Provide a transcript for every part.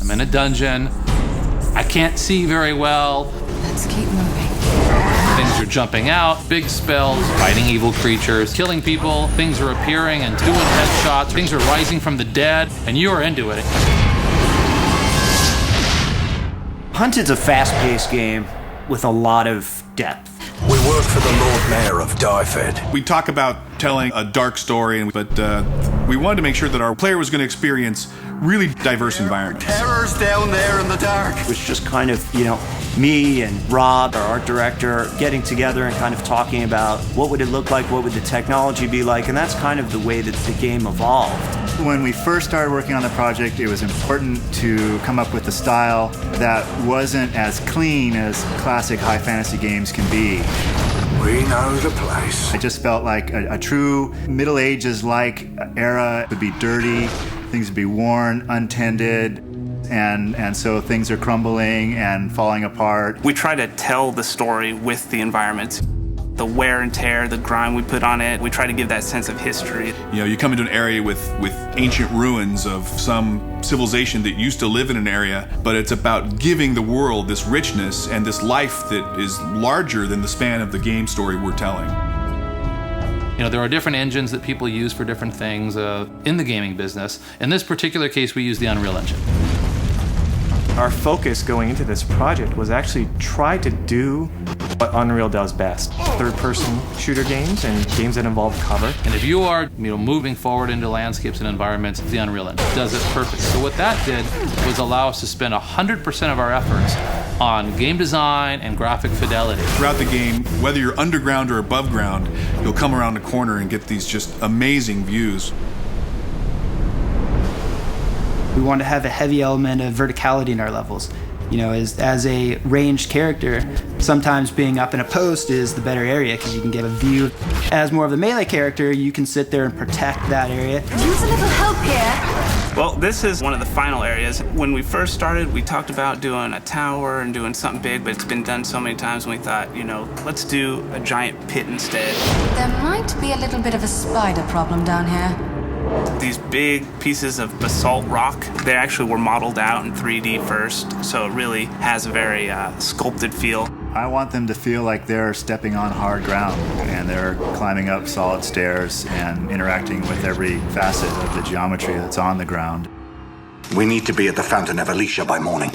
I'm in a dungeon. I can't see very well. Let's keep moving. Things are jumping out, big spells, fighting evil creatures, killing people. Things are appearing and doing headshots. Things are rising from the dead, and you are into it. Hunted's a fast-paced game with a lot of depth. We work for the Lord Mayor of Dyfed. We talk about telling a dark story, but we wanted to make sure that our player was going to experience really diverse environments. Terror's down there in the dark. It was just kind of, me and Rob, our art director, getting together and kind of talking about what would it look like, what would the technology be like, and that's kind of the way that the game evolved. When we first started working on the project, it was important to come up with a style that wasn't as clean as classic high fantasy games can be. We know the place. I just felt like a true Middle Ages-like era would be dirty, things would be worn, untended, and so things are crumbling and falling apart. We try to tell the story with the environment. The wear and tear, the grime we put on it, we try to give that sense of history. You come into an area with ancient ruins of some civilization that used to live in an area, but it's about giving the world this richness and this life that is larger than the span of the game story we're telling. There are different engines that people use for different things in the gaming business. In this particular case, we use the Unreal Engine. Our focus going into this project was actually try to do what Unreal does best. Third-person shooter games and games that involve cover. And if you are moving forward into landscapes and environments, the Unreal Engine does it perfect. So what that did was allow us to spend 100% of our efforts on game design and graphic fidelity. Throughout the game, whether you're underground or above ground, you'll come around a corner and get these just amazing views. We wanted to have a heavy element of verticality in our levels. As a ranged character, sometimes being up in a post is the better area because you can get a view. As more of the melee character, you can sit there and protect that area. Use a little help here. Well, this is one of the final areas. When we first started, we talked about doing a tower and doing something big, but it's been done so many times, and we thought, let's do a giant pit instead. There might be a little bit of a spider problem down here. These big pieces of basalt rock, they actually were modeled out in 3D first, so it really has a very sculpted feel. I want them to feel like they're stepping on hard ground and they're climbing up solid stairs and interacting with every facet of the geometry that's on the ground. We need to be at the Fountain of Alicia by morning.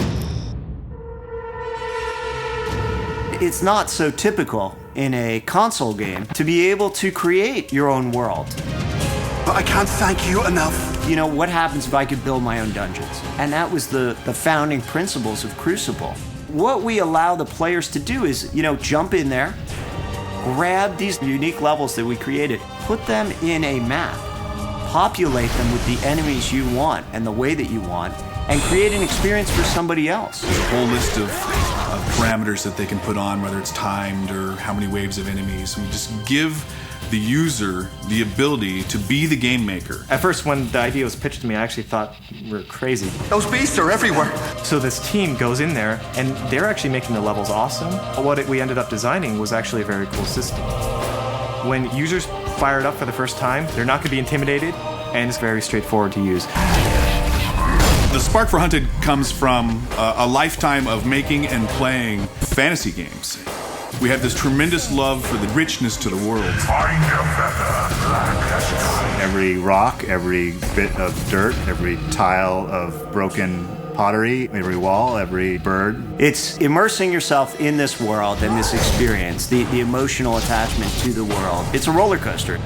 It's not so typical in a console game to be able to create your own world. But I can't thank you enough. What happens if I could build my own dungeons? And that was the founding principles of Crucible. What we allow the players to do is, jump in there, grab these unique levels that we created, put them in a map, populate them with the enemies you want and the way that you want, and create an experience for somebody else. There's a whole list of parameters that they can put on, whether it's timed or how many waves of enemies. We just give the user the ability to be the game maker. At first, when the idea was pitched to me, I actually thought we were crazy. Those beasts are everywhere. So this team goes in there, and they're actually making the levels awesome. What we ended up designing was actually a very cool system. When users fire it up for the first time, they're not going to be intimidated, and it's very straightforward to use. The spark for Hunted comes from a lifetime of making and playing fantasy games. We have this tremendous love for the richness to the world. Every rock, every bit of dirt, every tile of broken pottery, every wall, every bird. It's immersing yourself in this world and this experience, the emotional attachment to the world. It's a roller coaster.